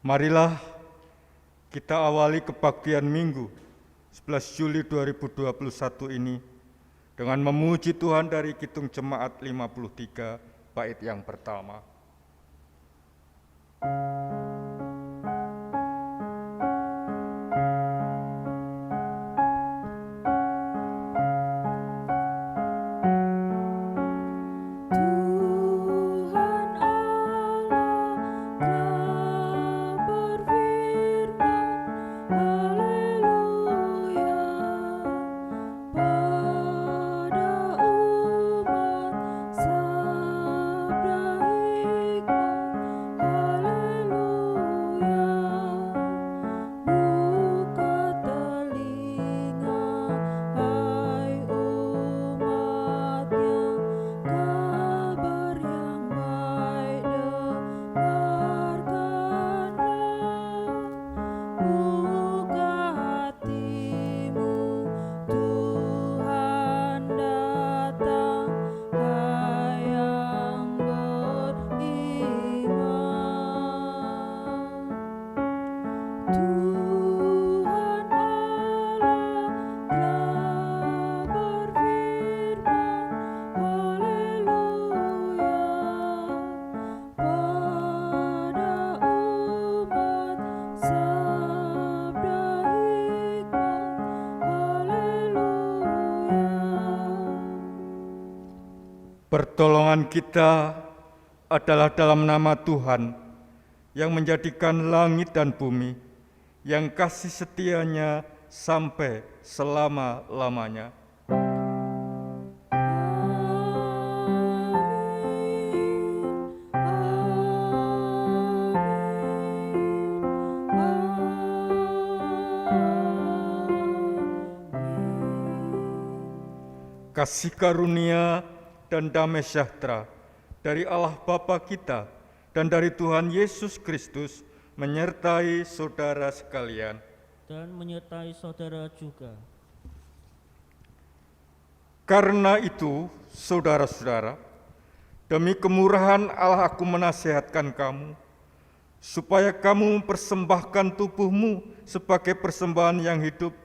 Marilah kita awali kebaktian Minggu 11 Juli 2021 ini dengan memuji Tuhan dari Kidung Jemaat 53 bait yang pertama. Pertolongan kita adalah dalam nama Tuhan yang menjadikan langit dan bumi, yang kasih setianya sampai selama-lamanya. Kasih karunia dan damai sejahtera dari Allah Bapa kita dan dari Tuhan Yesus Kristus menyertai saudara sekalian. Dan menyertai saudara juga. Karena itu, saudara-saudara, demi kemurahan Allah aku menasihatkan kamu, supaya kamu mempersembahkan tubuhmu sebagai persembahan yang hidup,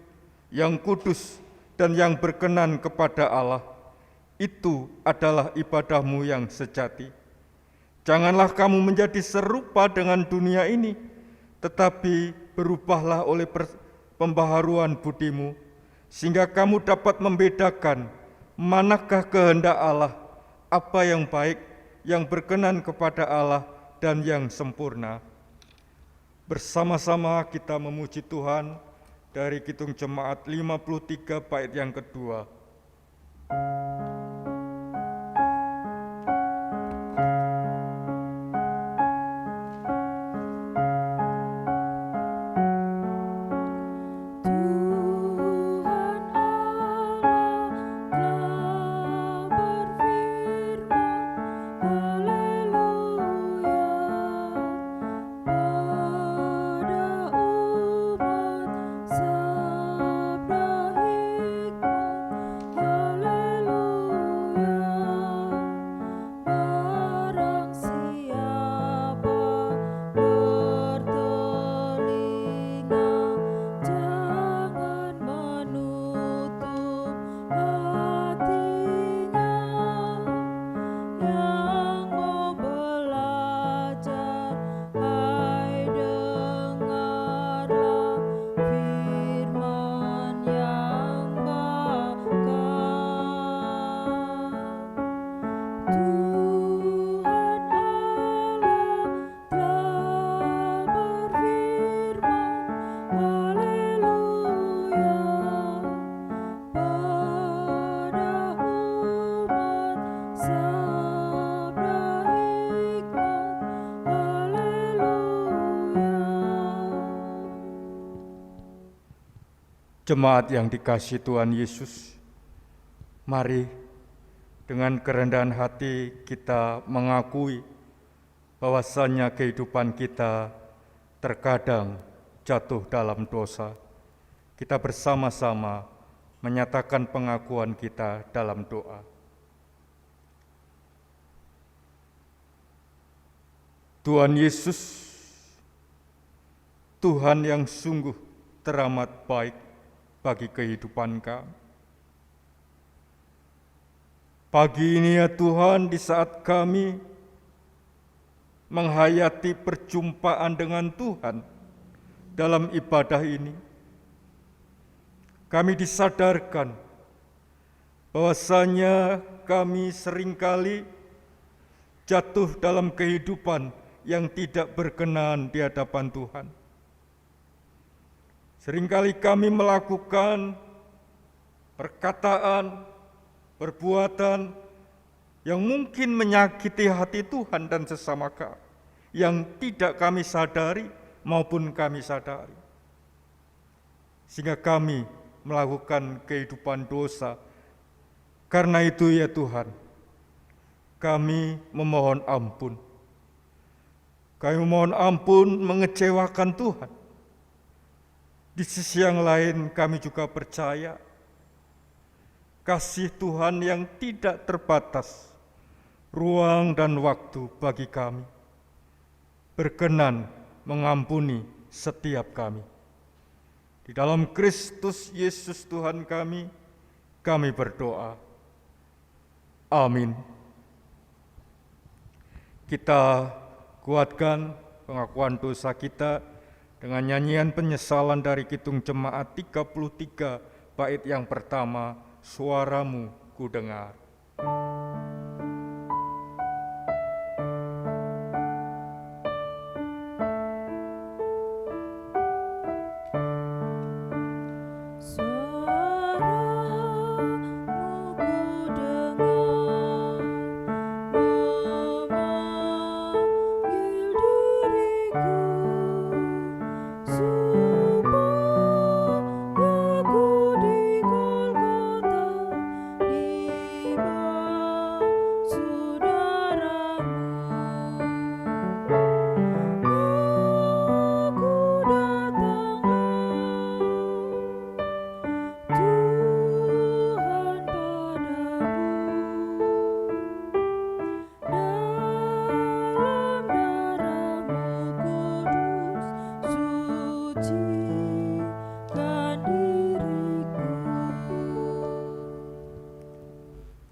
yang kudus, dan yang berkenan kepada Allah. Itu adalah ibadahmu yang sejati. Janganlah kamu menjadi serupa dengan dunia ini, tetapi berubahlah oleh pembaharuan budimu, sehingga kamu dapat membedakan manakah kehendak Allah, apa yang baik, yang berkenan kepada Allah, dan yang sempurna. Bersama-sama kita memuji Tuhan dari Kidung Jemaat 53 bait yang kedua. Jemaat yang dikasihi Tuhan Yesus, mari dengan kerendahan hati kita mengakui bahwasannya kehidupan kita terkadang jatuh dalam dosa. Kita bersama-sama menyatakan pengakuan kita dalam doa. Tuhan Yesus, Tuhan yang sungguh teramat baik bagi kehidupan kami. Pagi ini ya Tuhan, di saat kami menghayati perjumpaan dengan Tuhan dalam ibadah ini, kami disadarkan bahwasanya kami seringkali jatuh dalam kehidupan yang tidak berkenan di hadapan Tuhan. Seringkali kami melakukan perkataan, perbuatan yang mungkin menyakiti hati Tuhan dan sesama kami, yang tidak kami sadari maupun kami sadari. Sehingga kami melakukan kehidupan dosa. Karena itu ya Tuhan, kami memohon ampun. Kami memohon ampun mengecewakan Tuhan. Di sisi yang lain kami juga percaya kasih Tuhan yang tidak terbatas, ruang dan waktu bagi kami, berkenan mengampuni setiap kami. Di dalam Kristus Yesus Tuhan kami berdoa. Amin. Kita kuatkan pengakuan dosa kita dengan nyanyian penyesalan dari Kidung Jemaat 33, bait yang pertama, Suaramu ku dengar.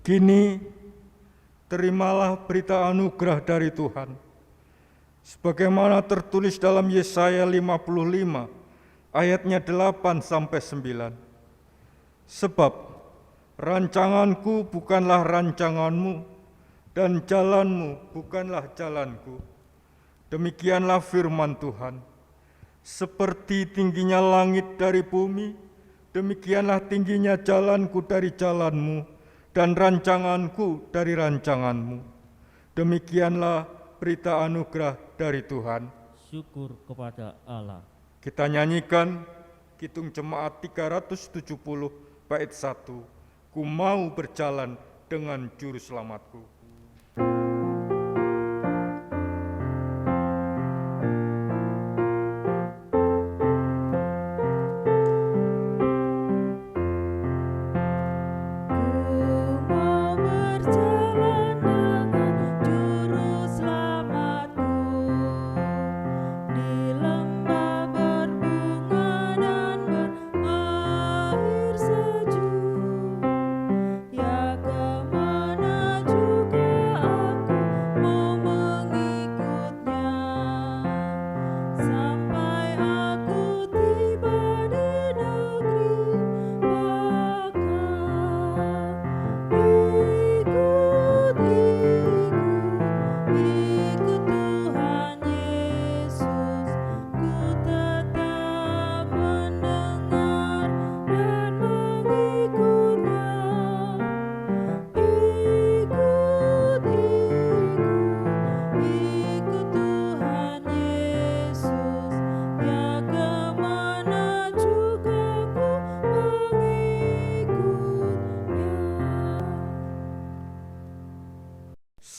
Kini terimalah berita anugerah dari Tuhan, sebagaimana tertulis dalam Yesaya 55 ayatnya 8-9. Sebab rancanganku bukanlah rancanganmu, dan jalanmu bukanlah jalanku. Demikianlah firman Tuhan. Seperti tingginya langit dari bumi, demikianlah tingginya jalanku dari jalanmu, dan rancanganku dari rancanganmu. Demikianlah berita anugerah dari Tuhan. Syukur kepada Allah. Kita nyanyikan Kidung Jemaat 370 bait 1. Ku mau berjalan dengan juru selamatku.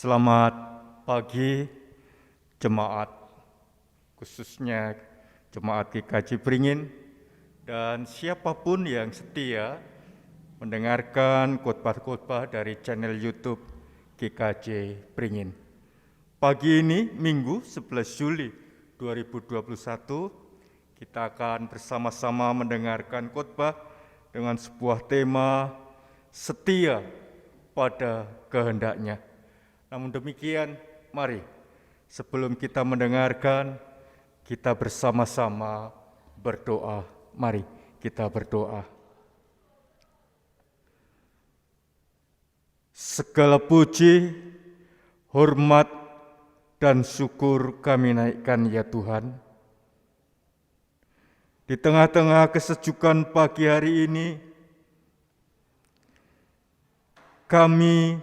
Selamat pagi jemaat, khususnya jemaat GKJ Beringin dan siapapun yang setia mendengarkan khotbah-khotbah dari channel YouTube GKJ Beringin. Pagi ini Minggu 11 Juli 2021 Kita akan bersama-sama mendengarkan khotbah dengan sebuah tema setia pada kehendaknya. Namun demikian, mari sebelum kita mendengarkan, kita bersama-sama berdoa. Mari kita berdoa. Segala puji, hormat, dan syukur kami naikkan ya Tuhan. Di tengah-tengah kesejukan pagi hari ini, kami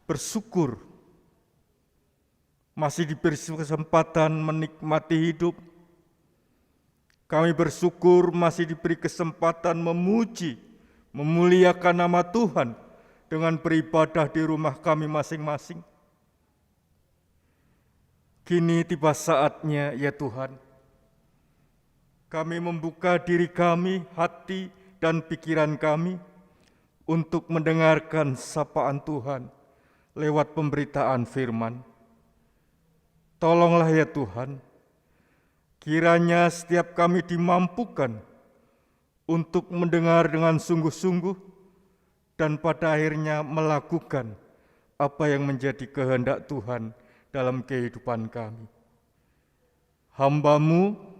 bersyukur masih diberi kesempatan menikmati hidup. Kami bersyukur masih diberi kesempatan memuji, memuliakan nama Tuhan dengan beribadah di rumah kami masing-masing. Kini tiba saatnya ya Tuhan, kami membuka diri kami, hati dan pikiran kami untuk mendengarkan sapaan Tuhan lewat pemberitaan firman. Tolonglah ya Tuhan, kiranya setiap kami dimampukan untuk mendengar dengan sungguh-sungguh dan pada akhirnya melakukan apa yang menjadi kehendak Tuhan dalam kehidupan kami. Hamba-Mu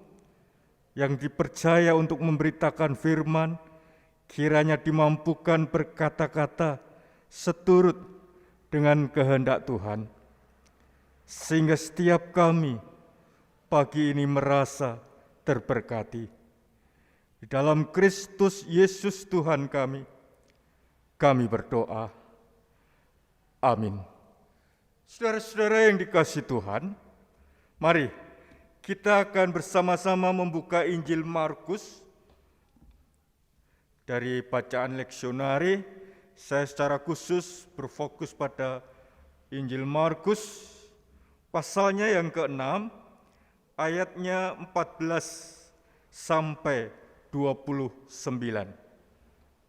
yang dipercaya untuk memberitakan firman, kiranya dimampukan berkata-kata seturut dengan kehendak Tuhan, sehingga setiap kami pagi ini merasa terberkati. Di dalam Kristus Yesus Tuhan kami berdoa. Amin. Saudara-saudara yang dikasihi Tuhan, mari kita akan bersama-sama membuka Injil Markus. Dari bacaan leksionari, saya secara khusus berfokus pada Injil Markus, pasalnya yang ke-6, ayatnya 14 sampai 29.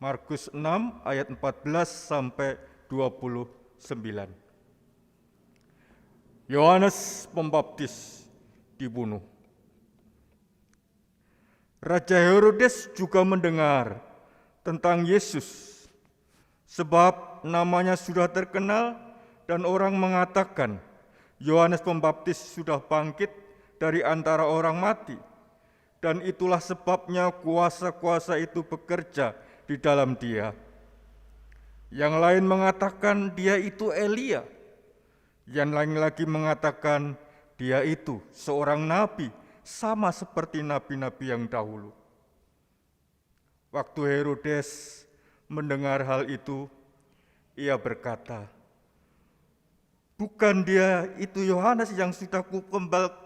Markus 6 ayat 14 sampai 29. Yohanes Pembaptis dibunuh. Raja Herodes juga mendengar tentang Yesus, sebab namanya sudah terkenal dan orang mengatakan Yohanes Pembaptis sudah bangkit dari antara orang mati, dan itulah sebabnya kuasa-kuasa itu bekerja di dalam dia. Yang lain mengatakan dia itu Elia, yang lain lagi mengatakan dia itu seorang nabi, sama seperti nabi-nabi yang dahulu. Waktu Herodes mendengar hal itu, ia berkata, "Bukan dia itu Yohanes yang sudah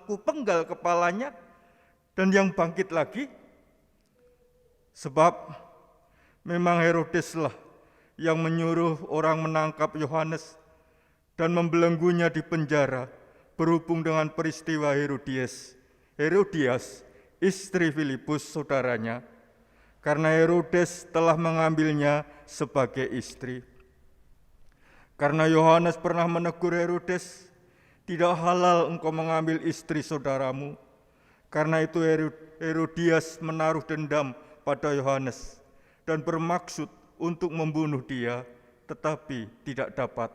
kupenggal kepalanya dan yang bangkit lagi?" Sebab memang Herodeslah yang menyuruh orang menangkap Yohanes dan membelenggunya di penjara berhubung dengan peristiwa Herodias, istri Filipus saudaranya, karena Herodes telah mengambilnya sebagai istri. Karena Yohanes pernah menegur Herodes, "Tidak halal engkau mengambil istri saudaramu." Karena itu Herodias menaruh dendam pada Yohanes dan bermaksud untuk membunuh dia, tetapi tidak dapat.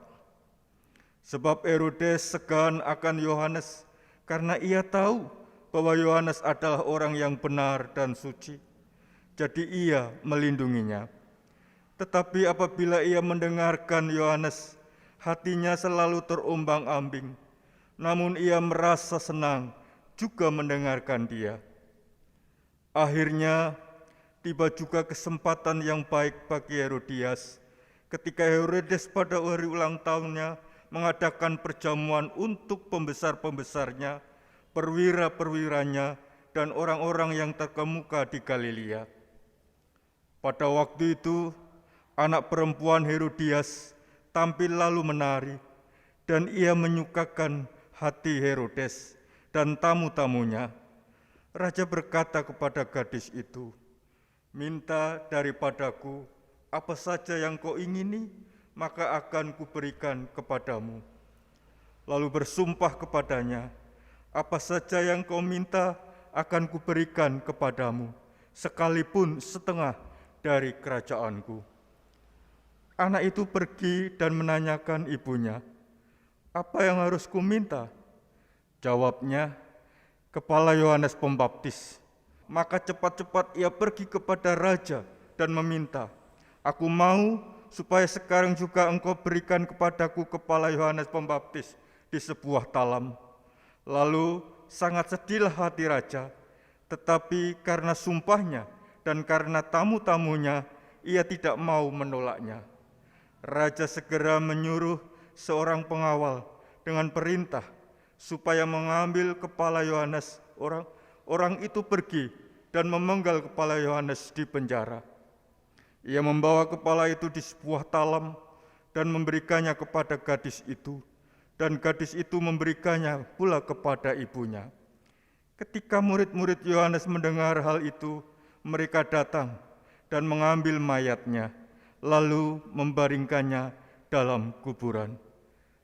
Sebab Herodes segan akan Yohanes karena ia tahu bahwa Yohanes adalah orang yang benar dan suci. Jadi ia melindunginya. Tetapi apabila ia mendengarkan Yohanes, hatinya selalu terombang-ambing. Namun ia merasa senang juga mendengarkan dia. Akhirnya tiba juga kesempatan yang baik bagi Herodias ketika Herodes pada hari ulang tahunnya mengadakan perjamuan untuk pembesar-pembesarnya, perwira-perwiranya, dan orang-orang yang terkemuka di Galilea. Pada waktu itu, anak perempuan Herodias tampil lalu menari, dan ia menyukakan hati Herodes dan tamu-tamunya. Raja berkata kepada gadis itu, "Minta daripadaku apa saja yang kau ingini, maka akan kuberikan kepadamu." Lalu bersumpah kepadanya, "Apa saja yang kau minta akan kuberikan kepadamu, sekalipun setengah dari kerajaanku." Anak itu pergi dan menanyakan ibunya, "Apa yang harus kuminta?" Jawabnya, "Kepala Yohanes Pembaptis." Maka cepat-cepat ia pergi kepada raja dan meminta, "Aku mau supaya sekarang juga engkau berikan kepadaku kepala Yohanes Pembaptis di sebuah talam." Lalu sangat sedihlah hati raja, tetapi karena sumpahnya dan karena tamu-tamunya, ia tidak mau menolaknya. Raja segera menyuruh seorang pengawal dengan perintah supaya mengambil kepala Yohanes. Orang itu pergi dan memenggal kepala Yohanes di penjara. Ia membawa kepala itu di sebuah talam dan memberikannya kepada gadis itu, dan gadis itu memberikannya pula kepada ibunya. Ketika murid-murid Yohanes mendengar hal itu, mereka datang dan mengambil mayatnya, lalu membaringkannya dalam kuburan.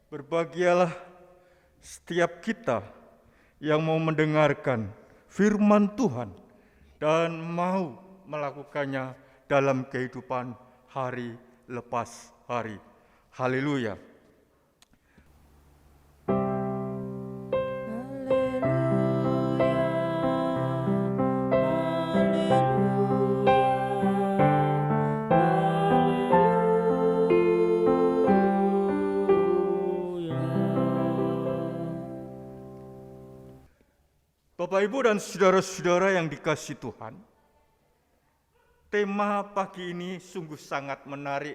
Berbahagialah setiap kita yang mau mendengarkan firman Tuhan dan mau melakukannya dalam kehidupan hari lepas hari. Haleluya. Bapak, Ibu, dan saudara-saudara yang dikasihi Tuhan, tema pagi ini sungguh sangat menarik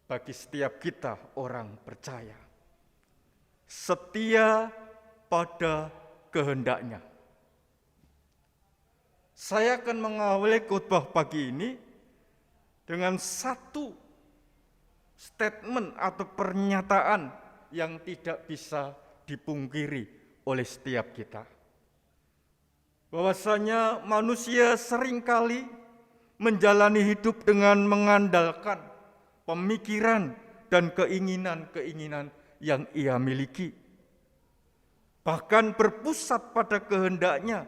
bagi setiap kita orang percaya. Setia pada kehendaknya. Saya akan mengawali khotbah pagi ini dengan satu statement atau pernyataan yang tidak bisa dipungkiri oleh setiap kita. Bahwasanya manusia seringkali menjalani hidup dengan mengandalkan pemikiran dan keinginan-keinginan yang ia miliki. Bahkan berpusat pada kehendaknya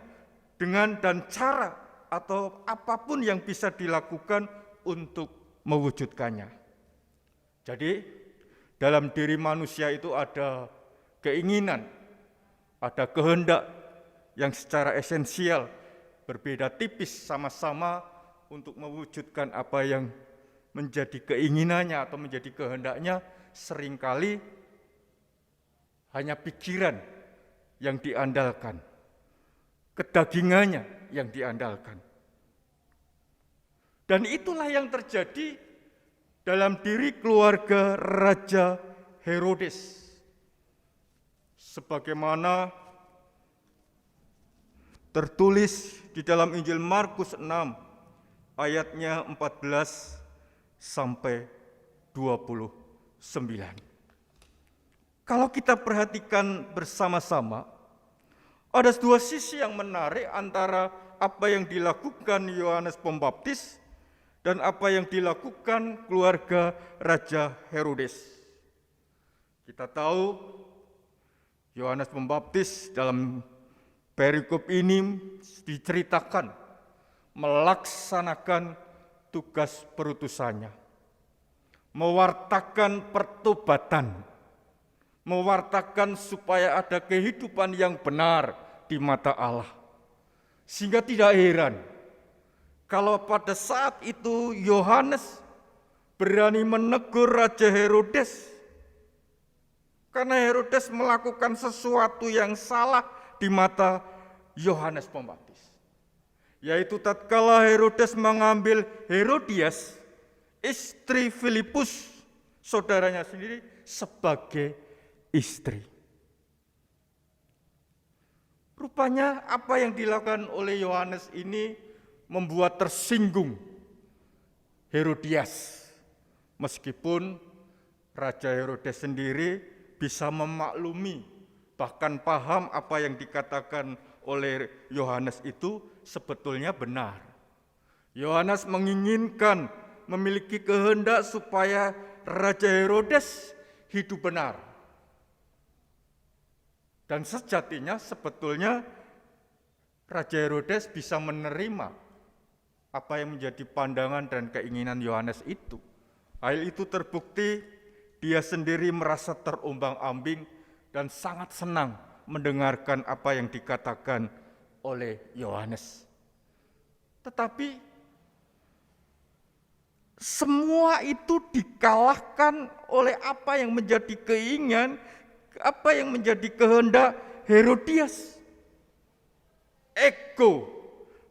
dengan dan cara atau apapun yang bisa dilakukan untuk mewujudkannya. Jadi, dalam diri manusia itu ada keinginan, ada kehendak yang secara esensial berbeda tipis sama-sama untuk mewujudkan apa yang menjadi keinginannya atau menjadi kehendaknya. Seringkali hanya pikiran yang diandalkan, kedagingannya yang diandalkan. Dan itulah yang terjadi dalam diri keluarga Raja Herodes. Sebagaimana tertulis di dalam Injil Markus 6 ayatnya 14 sampai 29. Kalau kita perhatikan bersama-sama, ada dua sisi yang menarik antara apa yang dilakukan Yohanes Pembaptis dan apa yang dilakukan keluarga Raja Herodes. Kita tahu Yohanes Pembaptis dalam perikop ini diceritakan melaksanakan tugas perutusannya, mewartakan pertobatan, mewartakan supaya ada kehidupan yang benar di mata Allah. Sehingga tidak heran kalau pada saat itu Yohanes berani menegur Raja Herodes, karena Herodes melakukan sesuatu yang salah di mata Yohanes Pembaptis, yaitu tatkala Herodes mengambil Herodias, istri Filipus, saudaranya sendiri, sebagai istri. Rupanya apa yang dilakukan oleh Yohanes ini membuat tersinggung Herodias, meskipun Raja Herodes sendiri bisa memaklumi, bahkan paham apa yang dikatakan oleh Yohanes itu sebetulnya benar. Yohanes menginginkan, memiliki kehendak supaya Raja Herodes hidup benar. Dan sejatinya sebetulnya Raja Herodes bisa menerima apa yang menjadi pandangan dan keinginan Yohanes itu. Hal itu terbukti dia sendiri merasa terombang-ambing dan sangat senang mendengarkan apa yang dikatakan oleh Yohanes. Tetapi semua itu dikalahkan oleh apa yang menjadi keinginan, apa yang menjadi kehendak Herodias. Ego,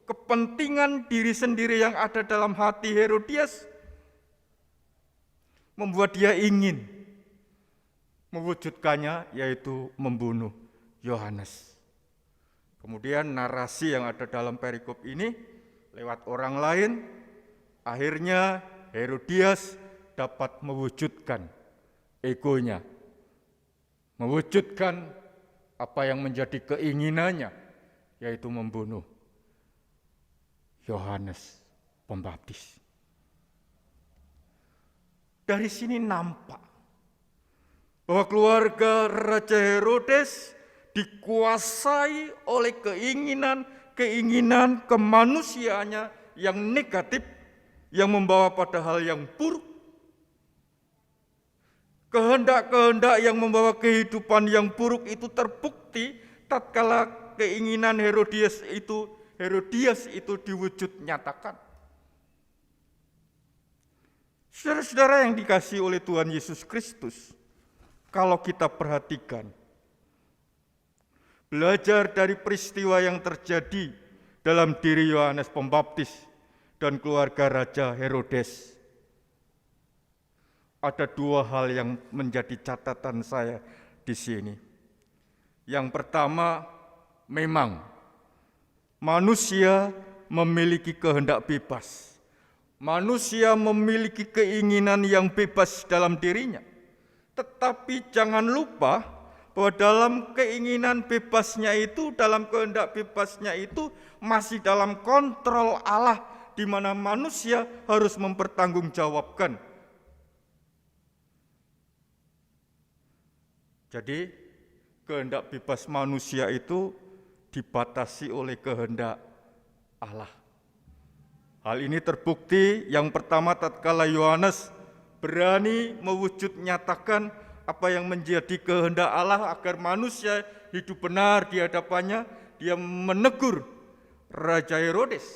kepentingan diri sendiri yang ada dalam hati Herodias membuat dia ingin mewujudkannya, yaitu membunuh Yohanes. Kemudian narasi yang ada dalam perikop ini lewat orang lain, akhirnya Herodias dapat mewujudkan egonya, mewujudkan apa yang menjadi keinginannya, yaitu membunuh Yohanes Pembaptis. Dari sini nampak bahwa keluarga Raja Herodes dikuasai oleh keinginan kemanusiaannya yang negatif, yang membawa pada hal yang buruk. Kehendak-kehendak yang membawa kehidupan yang buruk itu terbukti tatkala keinginan Herodias itu diwujud nyatakan. Saudara-saudara yang dikasihi oleh Tuhan Yesus Kristus, kalau kita perhatikan, belajar dari peristiwa yang terjadi dalam diri Yohanes Pembaptis dan keluarga Raja Herodes, ada dua hal yang menjadi catatan saya di sini. Yang pertama, memang manusia memiliki kehendak bebas. Manusia memiliki keinginan yang bebas dalam dirinya. Tetapi jangan lupa bahwa dalam keinginan bebasnya itu, dalam kehendak bebasnya itu masih dalam kontrol Allah, di mana manusia harus mempertanggungjawabkan. Jadi kehendak bebas manusia itu dibatasi oleh kehendak Allah. Hal ini terbukti yang pertama tatkala Yohanes berani mewujud nyatakan apa yang menjadi kehendak Allah agar manusia hidup benar di hadapannya. Dia menegur Raja Herodes.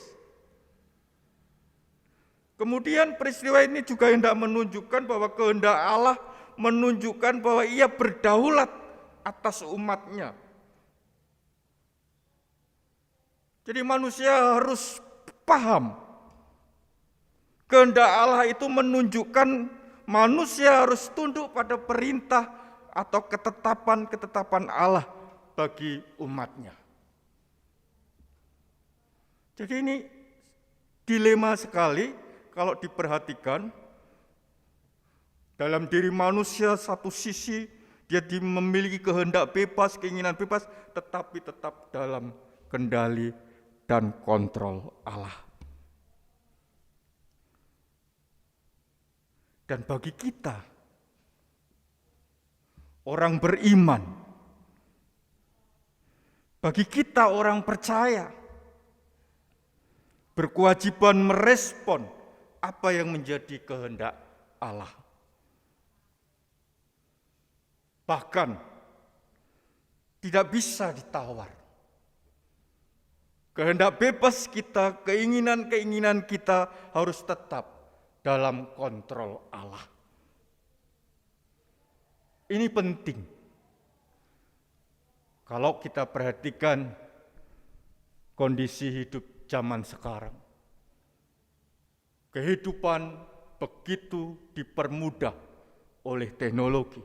Kemudian peristiwa ini juga hendak menunjukkan bahwa kehendak Allah menunjukkan bahwa ia berdaulat atas umatnya. Jadi manusia harus paham. Kehendak Allah itu menunjukkan manusia harus tunduk pada perintah atau ketetapan-ketetapan Allah bagi umatnya. Jadi ini dilema sekali kalau diperhatikan. Dalam diri manusia satu sisi dia memiliki kehendak bebas, keinginan bebas, tetapi tetap dalam kendali dan kontrol Allah. Dan bagi kita, orang beriman, bagi kita orang percaya, berkewajiban merespon apa yang menjadi kehendak Allah. Bahkan tidak bisa ditawar. Kehendak bebas kita, keinginan-keinginan kita harus tetap dalam kontrol Allah. Ini penting. Kalau kita perhatikan kondisi hidup zaman sekarang, kehidupan begitu dipermudah oleh teknologi.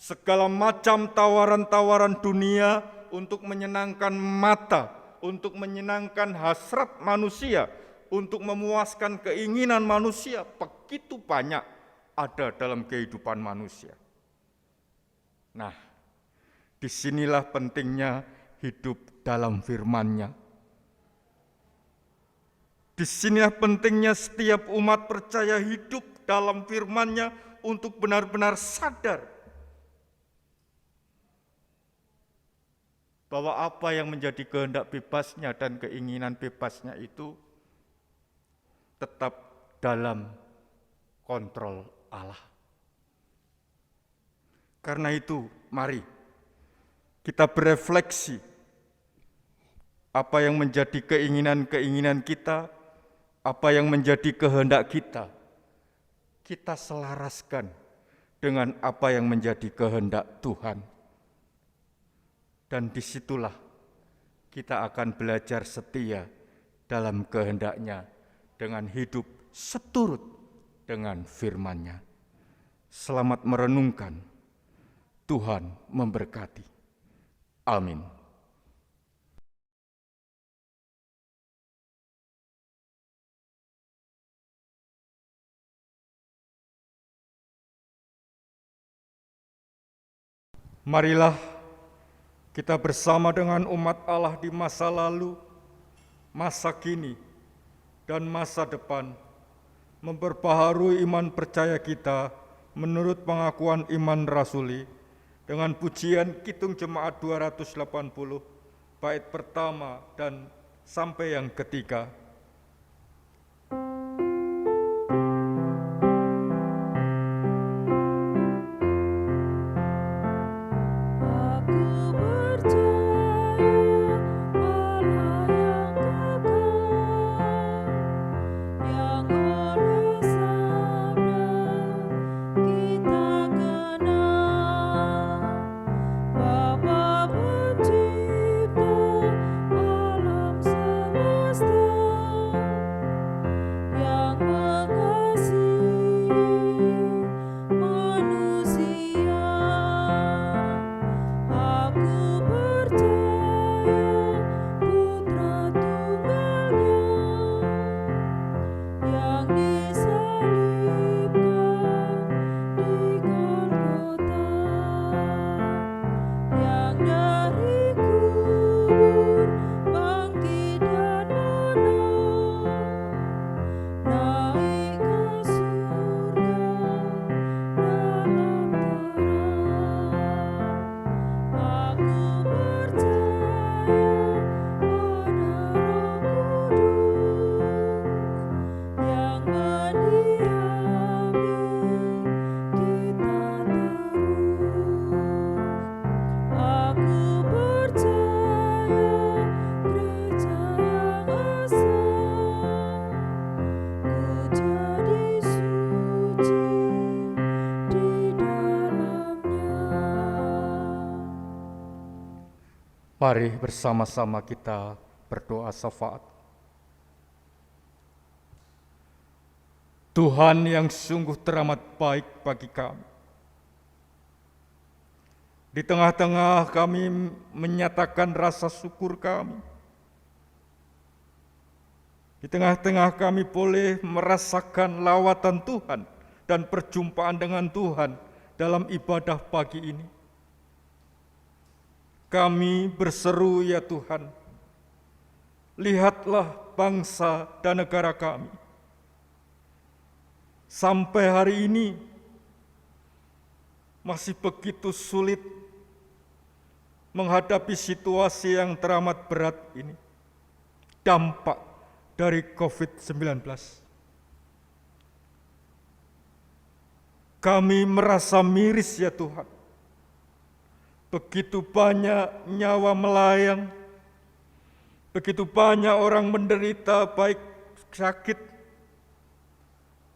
Segala macam tawaran-tawaran dunia untuk menyenangkan mata, untuk menyenangkan hasrat manusia, untuk memuaskan keinginan manusia, begitu banyak ada dalam kehidupan manusia. Nah, disinilah pentingnya hidup dalam firman-Nya. Disinilah pentingnya setiap umat percaya hidup dalam firman-Nya untuk benar-benar sadar bahwa apa yang menjadi kehendak bebasnya dan keinginan bebasnya itu tetap dalam kontrol Allah. Karena itu, mari kita berefleksi apa yang menjadi keinginan-keinginan kita, apa yang menjadi kehendak kita selaraskan dengan apa yang menjadi kehendak Tuhan. Dan disitulah kita akan belajar setia dalam kehendak-Nya dengan hidup seturut dengan firman-Nya. Selamat merenungkan. Tuhan memberkati. Amin. Marilah kita bersama dengan umat Allah di masa lalu, masa kini, dan masa depan memperbaharui iman percaya kita menurut pengakuan iman rasuli dengan pujian Kidung Jemaat 280 bait pertama dan sampai yang ketiga. Mari bersama-sama kita berdoa syafaat. Tuhan yang sungguh teramat baik bagi kami. Di tengah-tengah kami menyatakan rasa syukur kami. Di tengah-tengah kami boleh merasakan lawatan Tuhan dan perjumpaan dengan Tuhan dalam ibadah pagi ini. Kami berseru, ya Tuhan, lihatlah bangsa dan negara kami. Sampai hari ini masih begitu sulit menghadapi situasi yang teramat berat ini. Dampak dari COVID-19. Kami merasa miris, ya Tuhan. Begitu banyak nyawa melayang, begitu banyak orang menderita baik sakit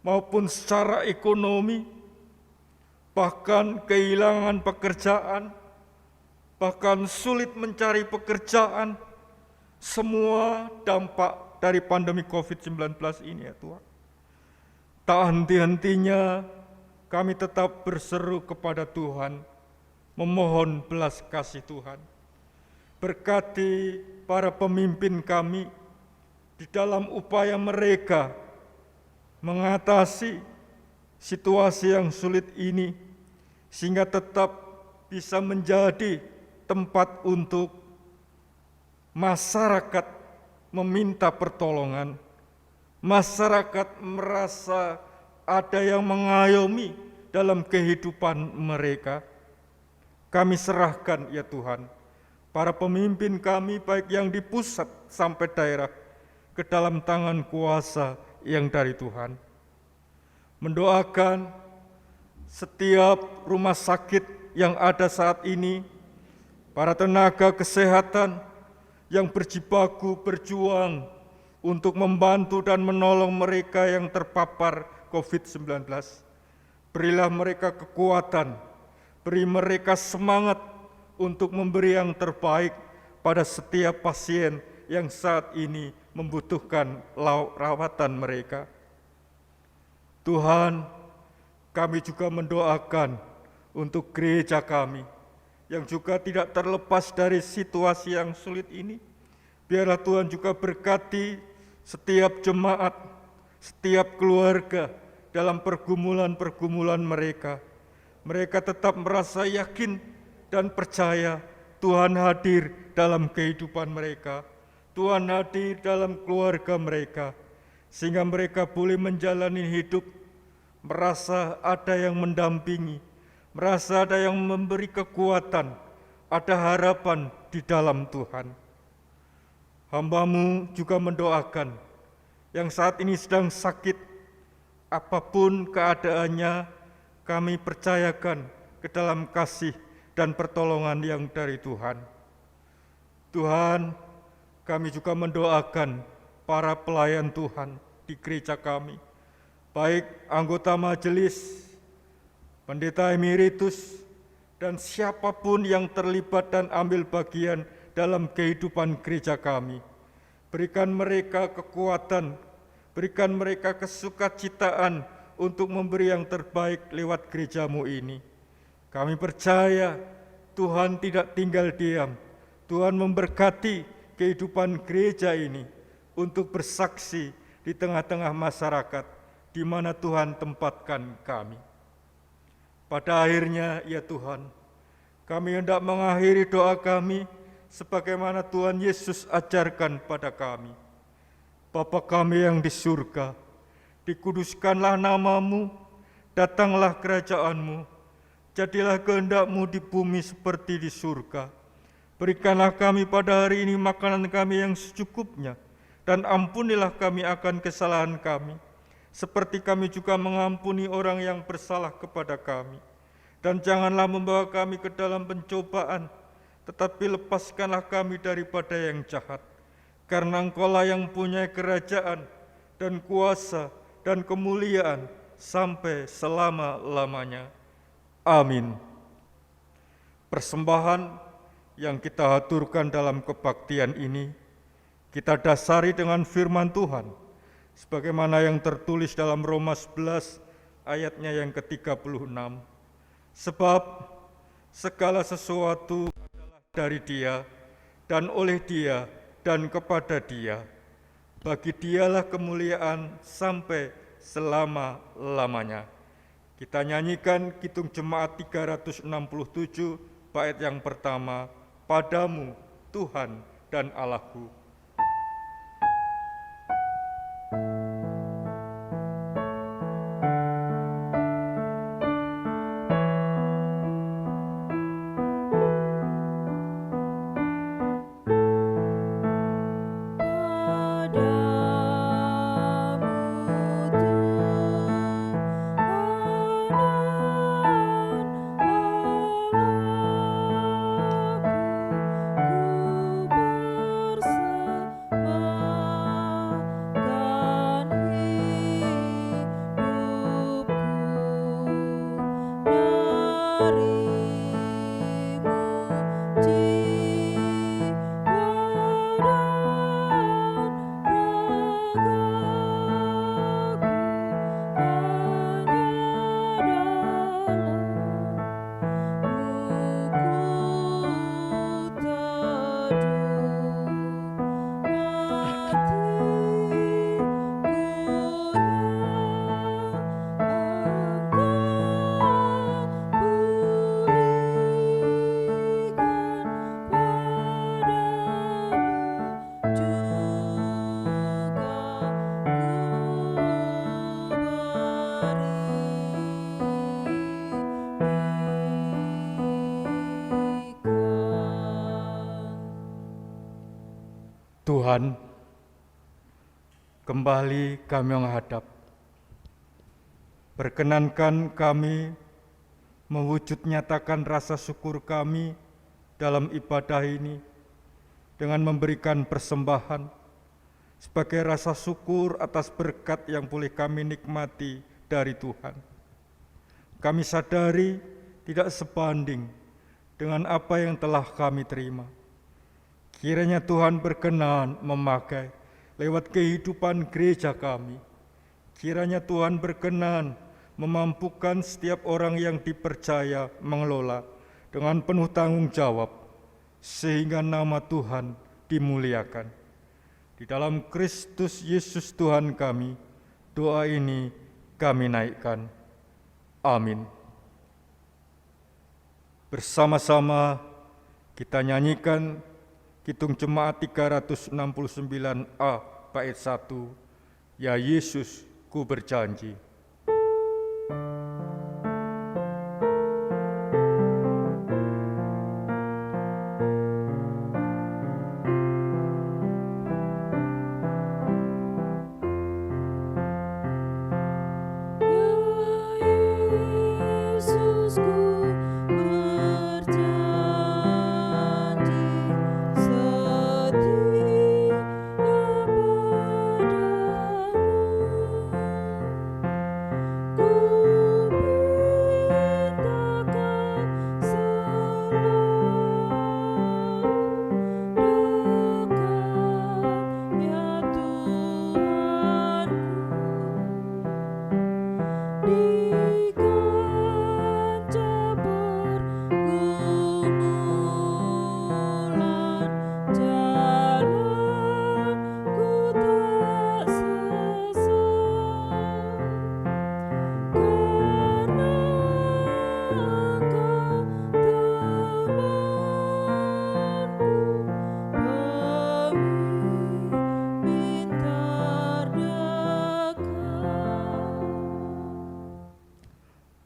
maupun secara ekonomi, bahkan kehilangan pekerjaan, bahkan sulit mencari pekerjaan. Semua dampak dari pandemi COVID-19 ini, ya Tuhan. Tak henti-hentinya kami tetap berseru kepada Tuhan, memohon belas kasih Tuhan. Berkati para pemimpin kami di dalam upaya mereka mengatasi situasi yang sulit ini, sehingga tetap bisa menjadi tempat untuk masyarakat meminta pertolongan, masyarakat merasa ada yang mengayomi dalam kehidupan mereka. Kami serahkan, ya Tuhan, para pemimpin kami baik yang di pusat sampai daerah ke dalam tangan kuasa yang dari Tuhan. Mendoakan setiap rumah sakit yang ada saat ini, para tenaga kesehatan yang berjibaku berjuang untuk membantu dan menolong mereka yang terpapar COVID-19. Berilah mereka kekuatan, beri mereka semangat untuk memberi yang terbaik pada setiap pasien yang saat ini membutuhkan rawatan mereka. Tuhan, kami juga mendoakan untuk gereja kami yang juga tidak terlepas dari situasi yang sulit ini. Biarlah Tuhan juga berkati setiap jemaat, setiap keluarga dalam pergumulan-pergumulan mereka. Mereka tetap merasa yakin dan percaya Tuhan hadir dalam kehidupan mereka. Tuhan hadir dalam keluarga mereka, sehingga mereka boleh menjalani hidup, merasa ada yang mendampingi, merasa ada yang memberi kekuatan, ada harapan di dalam Tuhan. Hamba-Mu juga mendoakan yang saat ini sedang sakit, apapun keadaannya, kami percayakan ke dalam kasih dan pertolongan yang dari Tuhan. Tuhan, kami juga mendoakan para pelayan Tuhan di gereja kami, baik anggota majelis, pendeta emeritus, dan siapapun yang terlibat dan ambil bagian dalam kehidupan gereja kami. Berikan mereka kekuatan, berikan mereka kesukacitaan untuk memberi yang terbaik lewat gereja-Mu ini. Kami percaya Tuhan tidak tinggal diam. Tuhan memberkati kehidupan gereja ini untuk bersaksi di tengah-tengah masyarakat di mana Tuhan tempatkan kami. Pada akhirnya, ya Tuhan, kami hendak mengakhiri doa kami sebagaimana Tuhan Yesus ajarkan pada kami. Bapa kami yang di surga, dikuduskanlah nama-Mu, datanglah kerajaan-Mu, jadilah kehendak-Mu di bumi seperti di surga. Berikanlah kami pada hari ini makanan kami yang secukupnya, dan ampunilah kami akan kesalahan kami, seperti kami juga mengampuni orang yang bersalah kepada kami. Dan janganlah membawa kami ke dalam pencobaan, tetapi lepaskanlah kami daripada yang jahat. Karena Engkau-lah yang punya kerajaan dan kuasa dan kemuliaan sampai selama-lamanya. Amin. Persembahan yang kita haturkan dalam kebaktian ini, kita dasari dengan firman Tuhan, sebagaimana yang tertulis dalam Roma 11 ayatnya yang ke-36. Sebab segala sesuatu adalah dari Dia, dan oleh Dia, dan kepada Dia. Bagi Dialah kemuliaan sampai selama-lamanya. Kita nyanyikan Kidung Jemaat 367, bait yang pertama, Padamu Tuhan dan Allahku. Ku bersandar Tuhan, kembali kami menghadap. Perkenankan kami mewujud nyatakan rasa syukur kami dalam ibadah ini dengan memberikan persembahan sebagai rasa syukur atas berkat yang boleh kami nikmati dari Tuhan. Kami sadari tidak sebanding dengan apa yang telah kami terima. Kiranya Tuhan berkenan memakai lewat kehidupan gereja kami. Kiranya Tuhan berkenan memampukan setiap orang yang dipercaya mengelola dengan penuh tanggung jawab, sehingga nama Tuhan dimuliakan. Di dalam Kristus Yesus Tuhan kami, doa ini kami naikkan. Amin. Bersama-sama kita nyanyikan Kidung Jemaat 369A bait 1, Ya Yesus, ku berjanji.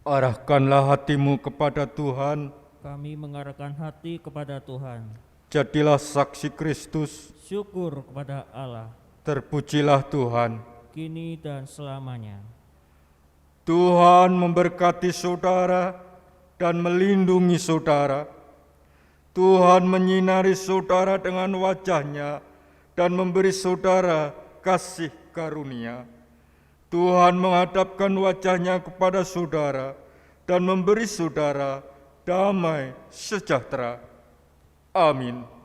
Arahkanlah hatimu kepada Tuhan, Kami mengarahkan hati kepada Tuhan. jadilah saksi Kristus, Syukur kepada Allah, terpujilah Tuhan. kini dan selamanya. Tuhan memberkati saudara dan melindungi saudara. Tuhan menyinari saudara dengan wajah-Nya dan memberi saudara kasih karunia. Tuhan menghadapkan wajah-Nya kepada saudara dan memberi saudara damai sejahtera. Amin.